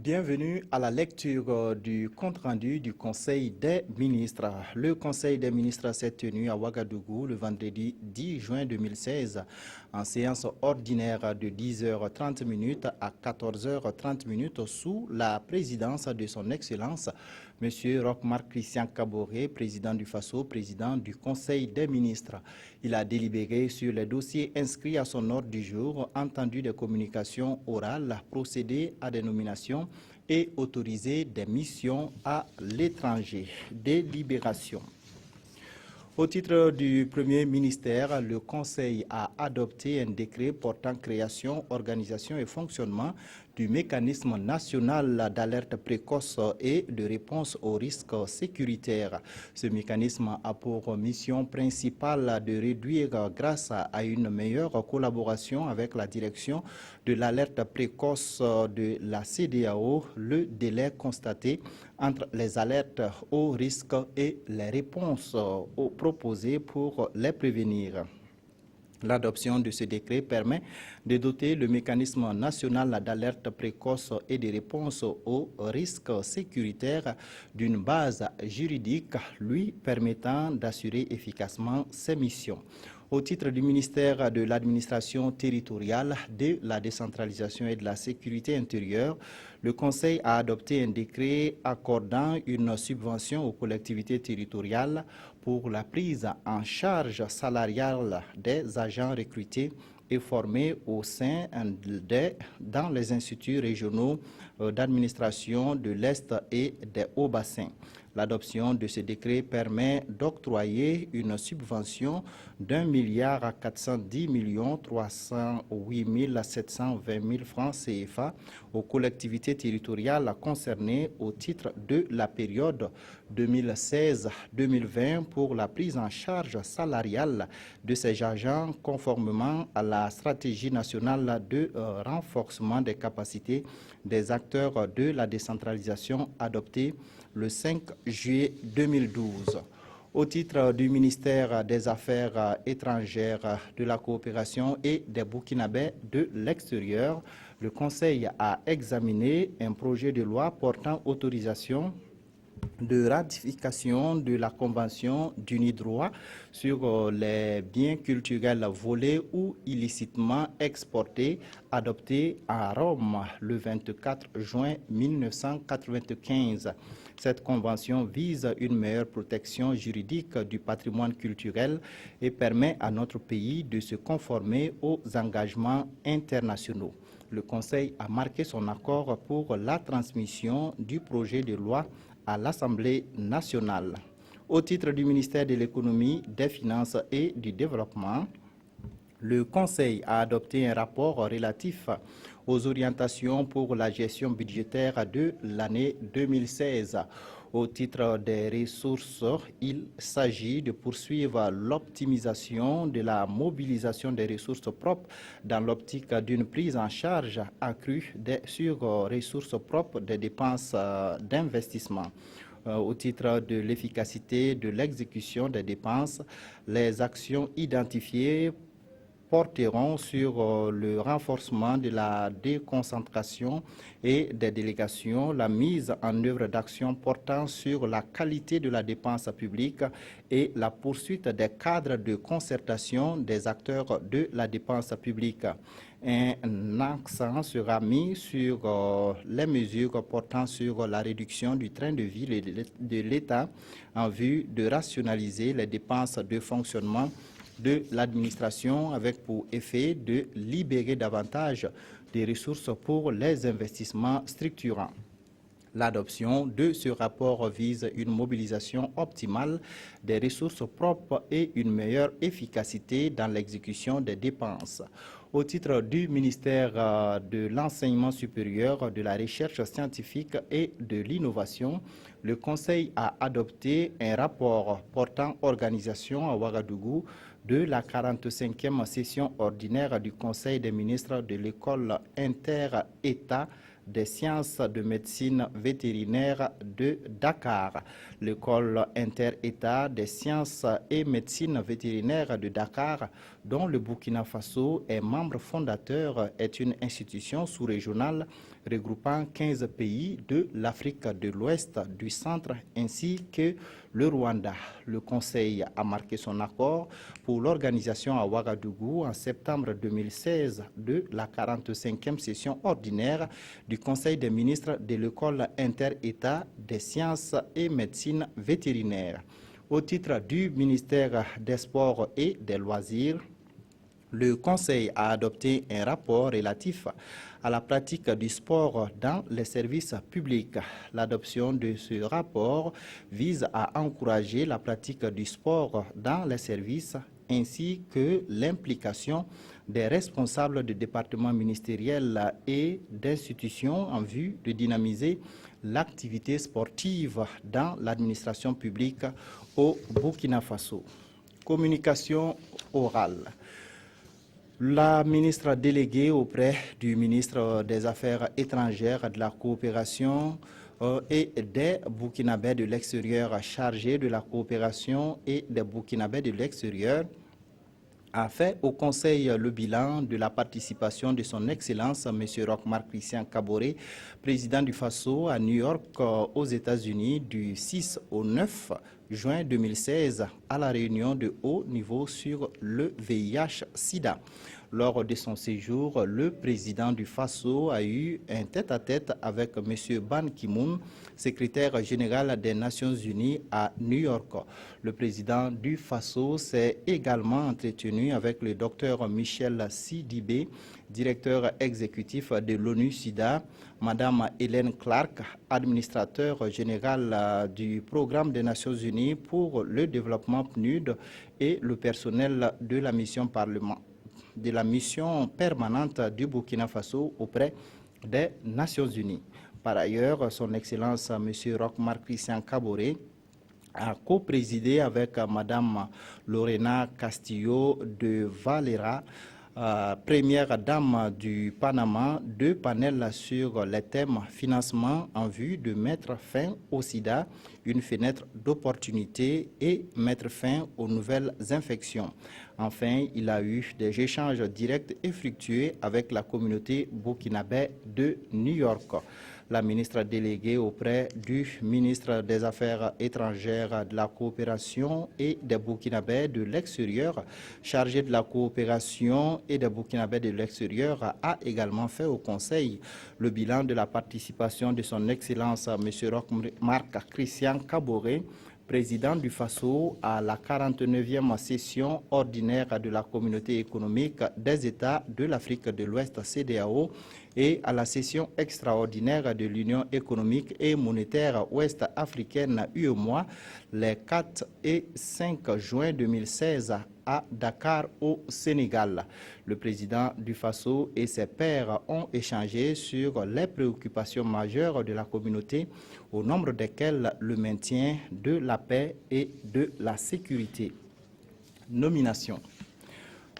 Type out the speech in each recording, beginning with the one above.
Bienvenue à la lecture du compte-rendu du Conseil des ministres. Le Conseil des ministres s'est tenu à Ouagadougou le vendredi 10 juin 2016 en séance ordinaire de 10h30 à 14h30 sous la présidence de son Excellence, M. Roch-Marc Christian Kaboré, président du FASO, président du Conseil des ministres. Il a délibéré sur les dossiers inscrits à son ordre du jour, entendu des communications orales, procédé à des nominations et autorisé des missions à l'étranger. Délibération. Au titre du Premier ministère, le Conseil a adopté un décret portant création, organisation et fonctionnement du mécanisme national d'alerte précoce et de réponse aux risques sécuritaires. Ce mécanisme a pour mission principale de réduire, grâce à une meilleure collaboration avec la direction de l'alerte précoce de la CEDEAO, le délai constaté entre les alertes aux risques et les réponses proposées pour les prévenir. L'adoption de ce décret permet de doter le mécanisme national d'alerte précoce et de réponse aux risques sécuritaires d'une base juridique lui permettant d'assurer efficacement ses missions. Au titre du ministère de l'administration territoriale, de la décentralisation et de la sécurité intérieure, le Conseil a adopté un décret accordant une subvention aux collectivités territoriales pour la prise en charge salariale des agents recrutés et formés au sein dans les instituts régionaux d'administration de l'Est et des Hauts-Bassins. L'adoption de ce décret permet d'octroyer une subvention d'1,410,308,720 francs CFA aux collectivités territoriales concernées au titre de la période 2016-2020 pour la prise en charge salariale de ces agents conformément à la stratégie nationale de renforcement des capacités des acteurs de la décentralisation adoptée le 5 juillet 2012. Au titre du ministère des Affaires étrangères, de la coopération et des Burkinabés de l'extérieur, le Conseil a examiné un projet de loi portant autorisation de ratification de la Convention d'Unidroit sur les biens culturels volés ou illicitement exportés, adoptée à Rome le 24 juin 1995. Cette convention vise une meilleure protection juridique du patrimoine culturel et permet à notre pays de se conformer aux engagements internationaux. Le Conseil a marqué son accord pour la transmission du projet de loi à l'Assemblée nationale. Au titre du ministère de l'Économie, des Finances et du Développement, le Conseil a adopté un rapport relatif aux orientations pour la gestion budgétaire de l'année 2016. Au titre des ressources, il s'agit de poursuivre l'optimisation de la mobilisation des ressources propres dans l'optique d'une prise en charge accrue sur ressources propres des dépenses d'investissement. Au titre de l'efficacité de l'exécution des dépenses, les actions identifiées porteront sur le renforcement de la déconcentration et des délégations, la mise en œuvre d'actions portant sur la qualité de la dépense publique et la poursuite des cadres de concertation des acteurs de la dépense publique. Un accent sera mis sur les mesures portant sur la réduction du train de vie de l'État en vue de rationaliser les dépenses de fonctionnement de l'administration avec pour effet de libérer davantage des ressources pour les investissements structurants. L'adoption de ce rapport vise une mobilisation optimale des ressources propres et une meilleure efficacité dans l'exécution des dépenses. Au titre du ministère de l'Enseignement supérieur, de la Recherche scientifique et de l'Innovation, le Conseil a adopté un rapport portant organisation à Ouagadougou de la 45e session ordinaire du Conseil des ministres de l'école inter-État des sciences de médecine vétérinaire de Dakar. L'école inter-État des sciences et médecine vétérinaire de Dakar, dont le Burkina Faso est membre fondateur, est une institution sous-régionale regroupant 15 pays de l'Afrique de l'Ouest, du Centre ainsi que le Rwanda. Le Conseil a marqué son accord pour l'organisation à Ouagadougou en septembre 2016 de la 45e session ordinaire du Conseil des ministres de l'école inter-État des sciences et médecine vétérinaire. Au titre du ministère des Sports et des Loisirs, le Conseil a adopté un rapport relatif à la pratique du sport dans les services publics. L'adoption de ce rapport vise à encourager la pratique du sport dans les services ainsi que l'implication des responsables de départements ministériels et d'institutions en vue de dynamiser l'activité sportive dans l'administration publique au Burkina Faso. Communication orale. La ministre déléguée auprès du ministre des Affaires étrangères, de la coopération et des Burkinabés de l'extérieur chargé de la coopération et des Burkinabés de l'extérieur a fait au Conseil le bilan de la participation de son Excellence M. Roch-Marc Christian Kaboré, président du Faso à New York aux États-Unis du 6 au 9 juin 2016 à la réunion de haut niveau sur le VIH-Sida. Lors de son séjour, le président du Faso a eu un tête-à-tête avec M. Ban Ki-moon, secrétaire général des Nations Unies à New York. Le président du Faso s'est également entretenu avec le docteur Michel Sidibé, directeur exécutif de l'ONU-SIDA, Madame Hélène Clark, administrateur général du Programme des Nations Unies pour le développement PNUD et le personnel de la mission permanente du Burkina Faso auprès des Nations Unies. Par ailleurs, son Excellence M. Roch-Marc Christian Kaboré a co-présidé avec Mme Lorena Castillo de Valera, première dame du Panama, deux panels sur les thèmes financement en vue de mettre fin au sida, une fenêtre d'opportunité et mettre fin aux nouvelles infections. Enfin, il a eu des échanges directs et fructueux avec la communauté burkinabé de New York. La ministre déléguée auprès du ministre des Affaires étrangères, de la coopération et des Burkinabés de l'extérieur, chargée de la coopération et des Burkinabés de l'extérieur, a également fait au Conseil le bilan de la participation de son Excellence M. Roch-Marc Christian Kaboré, président du Faso, à la 49e session ordinaire de la Communauté économique des États de l'Afrique de l'Ouest, CEDEAO, et à la session extraordinaire de l'Union économique et monétaire ouest-africaine UEMOA les 4 et 5 juin 2016 à Dakar au Sénégal. Le président du Faso et ses pairs ont échangé sur les préoccupations majeures de la communauté, au nombre desquelles le maintien de la paix et de la sécurité. Nomination.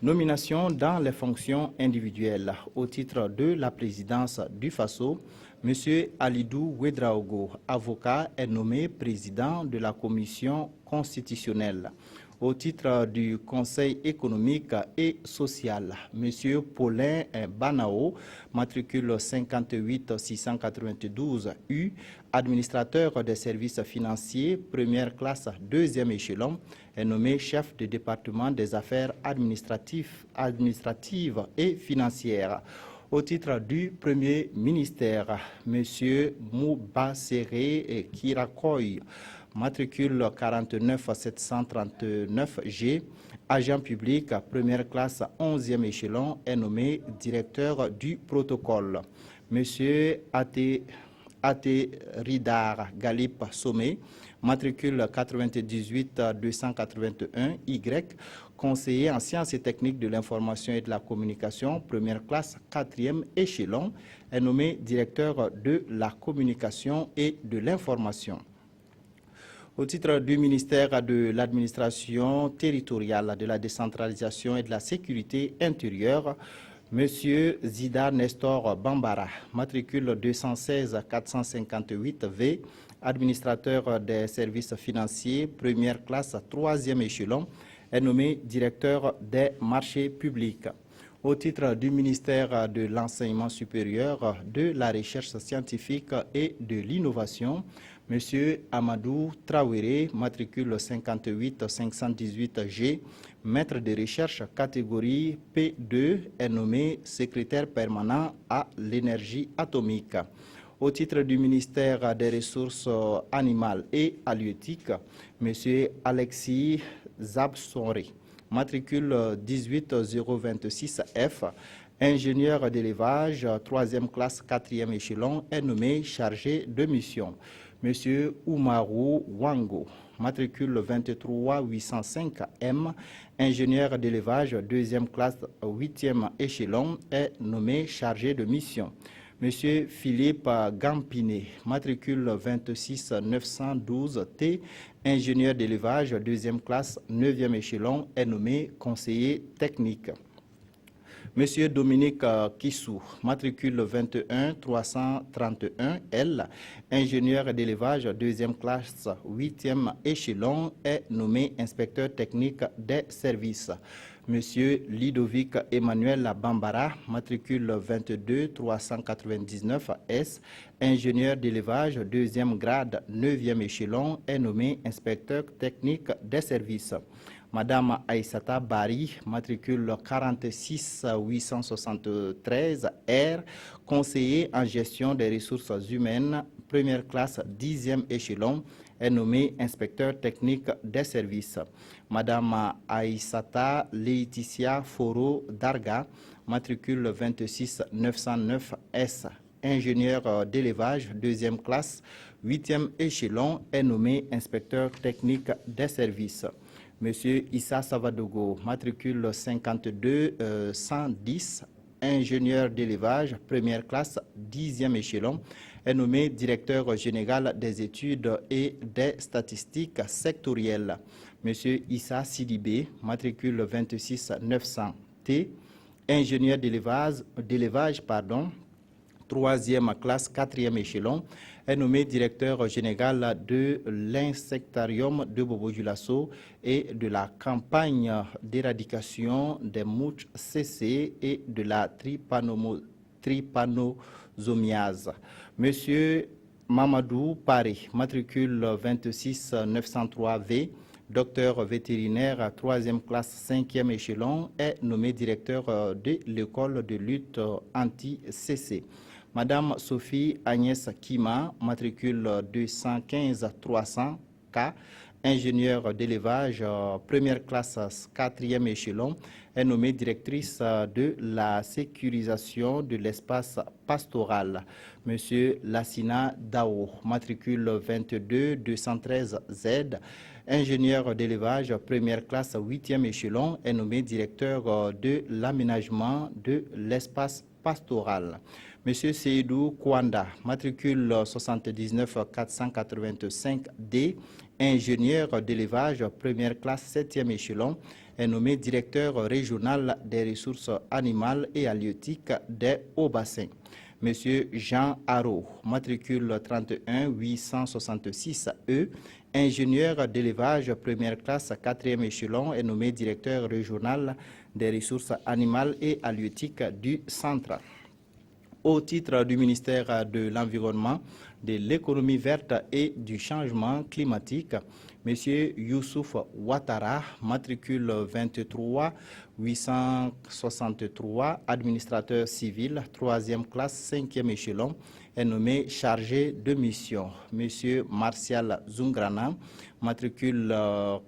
Nomination dans les fonctions individuelles. Au titre de la présidence du Faso, M. Alidou Ouedraogo, avocat, est nommé président de la commission constitutionnelle. Au titre du Conseil économique et social, M. Paulin Banao, matricule 58 692 U, administrateur des services financiers, première classe, deuxième échelon, est nommé chef de département des affaires administratives et financières. Au titre du Premier ministère, M. Moubassere Kirakoy, matricule 49 739 G, agent public, première classe, 11e échelon, est nommé directeur du protocole. Monsieur Ate Ridar Galip Sommet, matricule 98 281 Y, conseiller en sciences et techniques de l'information et de la communication, première classe, 4e échelon, est nommé directeur de la communication et de l'information. Au titre du ministère de l'administration territoriale, de la décentralisation et de la sécurité intérieure, Monsieur Zida Nestor Bambara, matricule 216 458 V, administrateur des services financiers, première classe, troisième échelon, est nommé directeur des marchés publics. Au titre du ministère de l'Enseignement supérieur, de la Recherche scientifique et de l'Innovation, M. Amadou Traoré, matricule 58 518 G, maître de recherche catégorie P2, est nommé secrétaire permanent à l'énergie atomique. Au titre du ministère des Ressources animales et halieutiques, M. Alexis Zabsonré, matricule 18026F, ingénieur d'élevage, 3e classe, 4e échelon, est nommé chargé de mission. M. Oumarou Wango, matricule 23805M, ingénieur d'élevage, 2e classe, 8e échelon, est nommé chargé de mission. M. Philippe Gampiné, matricule 26912T, ingénieur d'élevage, 2e classe, 9e échelon, est nommé conseiller technique. M. Dominique Kissou, matricule 21331L, ingénieur d'élevage, 2e classe, 8e échelon, est nommé inspecteur technique des services. M. Ludovic Emmanuel Bambara, matricule 22399S, ingénieur d'élevage, 2e grade, 9e échelon, est nommé inspecteur technique des services. Madame Aïssata Bari, matricule 46873R, conseiller en gestion des ressources humaines, première classe, 10e échelon, est nommée inspecteur technique des services. Madame Aïssata Laetitia Foro Darga, matricule 26909S, ingénieur d'élevage, 2e classe, 8e échelon, est nommé inspecteur technique des services. Monsieur Issa Savadogo, matricule 52110, ingénieur d'élevage, première classe, 10e échelon, est nommé directeur général des études et des statistiques sectorielles. Monsieur Issa Sidibé, matricule 26900T, ingénieur d'élevage, 3e classe, 4e échelon, est nommé directeur général de l'insectarium de Bobo-Dioulasso et de la campagne d'éradication des mouches CC et de la trypanosomiase. Monsieur Mamadou Paré, matricule 26903V, docteur vétérinaire, 3e classe, 5e échelon, est nommé directeur de l'école de lutte anti-CC. Madame Sophie Agnès Kima, matricule 215-300K, ingénieure d'élevage, première classe, 4e échelon, est nommée directrice de la sécurisation de l'espace pastoral. Monsieur Lassina Dao, matricule 22-213Z, ingénieur d'élevage, première classe, 8e échelon, est nommé directeur de l'aménagement de l'espace pastoral. Monsieur Seydou Kouanda, matricule 79-485D, ingénieur d'élevage, première classe, 7e échelon, est nommé directeur régional des ressources animales et halieutiques des Hauts-Bassins. Monsieur Jean Haro, matricule 31-866E, ingénieur d'élevage, première classe, 4e échelon, est nommé directeur régional des ressources animales et halieutiques du centre. Au titre du ministère de l'Environnement, de l'économie verte et du changement climatique, M. Youssouf Ouattara, matricule 23-863, administrateur civil, 3e classe, 5e échelon, est nommé chargé de mission. M. Martial Zungrana, matricule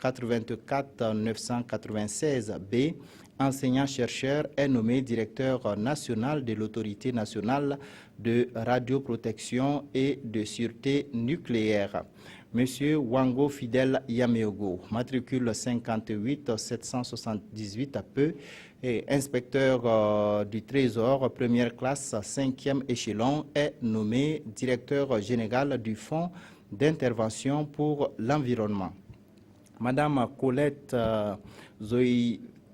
84-996B, enseignant-chercheur, est nommé directeur national de l'Autorité nationale de radioprotection et de sûreté nucléaire. Monsieur Wango Fidel Yameogo, matricule 58-778 et inspecteur du Trésor, première classe, 5e échelon, est nommé directeur général du Fonds d'intervention pour l'environnement. Madame Colette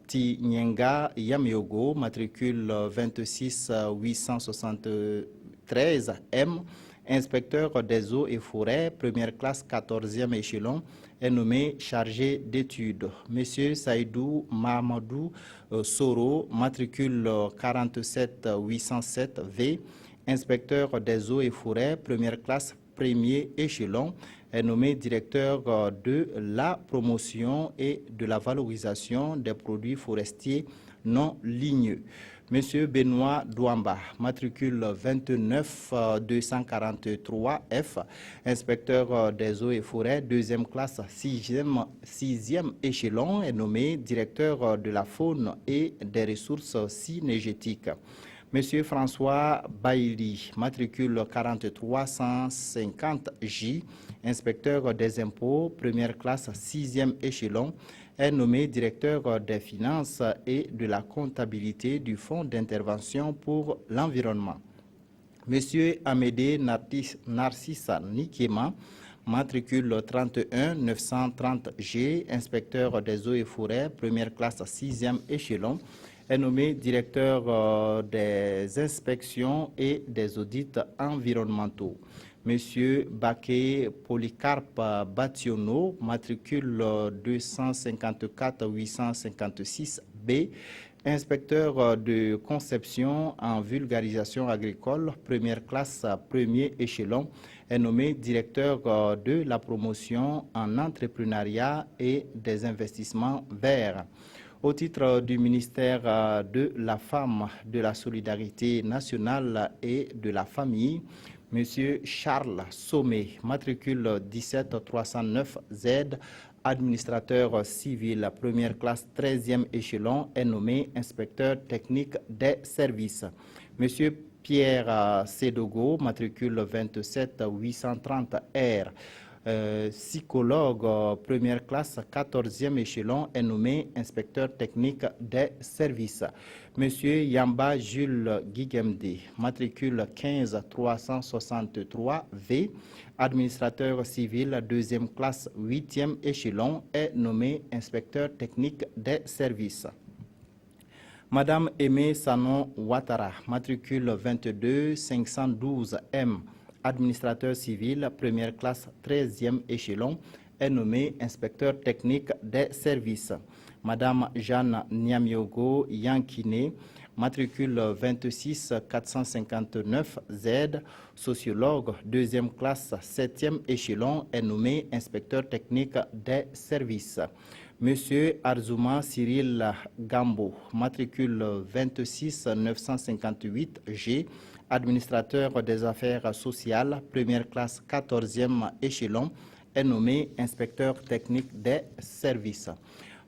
Tinyenga Yamiogo, matricule 26 873 M, inspecteur des eaux et forêts, première classe 14e échelon, est nommé chargé d'études. Monsieur Saïdou Mahamadou Soro, matricule 47 807 V, inspecteur des eaux et forêts, première classe, premier échelon, est nommé directeur de la promotion et de la valorisation des produits forestiers non ligneux. Monsieur Benoît Douamba, matricule 29 243 F, inspecteur des eaux et forêts, deuxième classe, sixième échelon, est nommé directeur de la faune et des ressources synergétiques. Monsieur François Bailly, matricule 4350J, inspecteur des impôts, première classe, sixième échelon, est nommé directeur des finances et de la comptabilité du Fonds d'intervention pour l'environnement. Monsieur Amédée Narcissa Nikema, matricule 31 930G, inspecteur des eaux et forêts, première classe, sixième échelon, est nommé directeur des inspections et des audits environnementaux. Monsieur Baké Polycarpe Bationo, matricule 254 856 B, inspecteur de conception en vulgarisation agricole, première classe, premier échelon, est nommé directeur de la promotion en entrepreneuriat et des investissements verts. Au titre du ministère de la Femme, de la Solidarité nationale et de la Famille, Monsieur Charles Sommet, matricule 17 309 Z, administrateur civil, première classe, 13e échelon, est nommé inspecteur technique des services. Monsieur Pierre Sédogo, matricule 27 830 R, psychologue, première classe, 14e échelon, est nommé inspecteur technique des services. Monsieur Yamba Jules Guigemde, matricule 15 363 V, administrateur civil, deuxième classe, 8e échelon, est nommé inspecteur technique des services. Madame Aimée Sanon Ouattara, matricule 22 512 M, administrateur civil, première classe, 13e échelon, est nommé inspecteur technique des services. Madame Jeanne Niamiogo Yankine, matricule 26 459 Z, sociologue, deuxième classe, 7e échelon, est nommé inspecteur technique des services. Monsieur Arzouma Cyril Gambo, matricule 26 958 G, administrateur des affaires sociales, première classe, 14e échelon, est nommé inspecteur technique des services.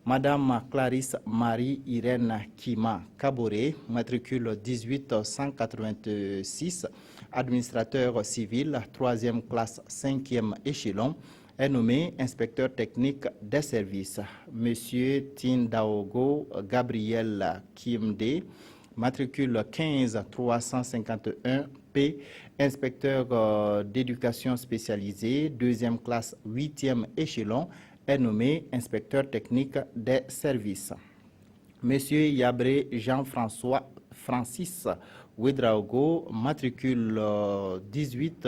Madame Clarisse Marie-Irène Kima Kaboré, matricule 18 186, administrateur civil, 3e classe, 5e échelon, est nommé inspecteur technique des services. Monsieur Tindaogo Gabriel Kimde, matricule 15 351 P, inspecteur d'éducation spécialisée, deuxième classe, 8e échelon, est nommé inspecteur technique des services. Monsieur Yabré Jean-François Francis Ouedraogo, matricule 18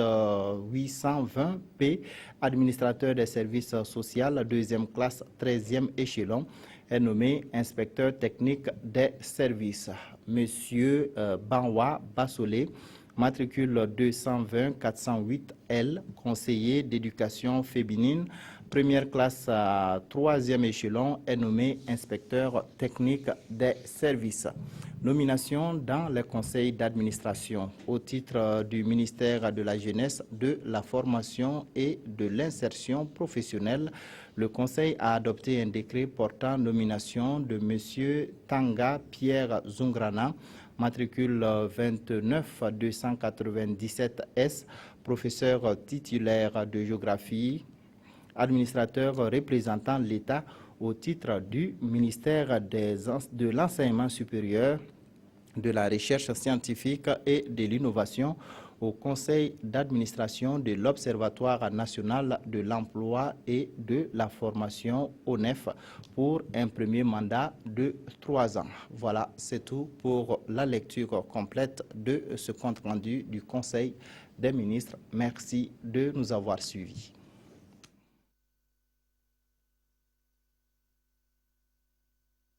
820 P, administrateur des services sociaux, deuxième classe, 13e échelon, est nommé inspecteur technique des services. Monsieur Banwa Bassolé, matricule 220 408 L, conseiller d'éducation féminine, première classe, 3e échelon, est nommé inspecteur technique des services. Nomination dans le conseil d'administration au titre du ministère de la Jeunesse, de la Formation et de l'Insertion professionnelle. Le conseil a adopté un décret portant nomination de M. Tanga Pierre Zungrana, matricule 29 297 S, professeur titulaire de géographie, administrateur représentant l'État au titre du ministère de l'Enseignement supérieur, de la Recherche scientifique et de l'Innovation, au conseil d'administration de l'Observatoire national de l'emploi et de la formation ONEF pour un premier mandat de 3 ans. Voilà, c'est tout pour la lecture complète de ce compte rendu du Conseil des ministres. Merci de nous avoir suivis.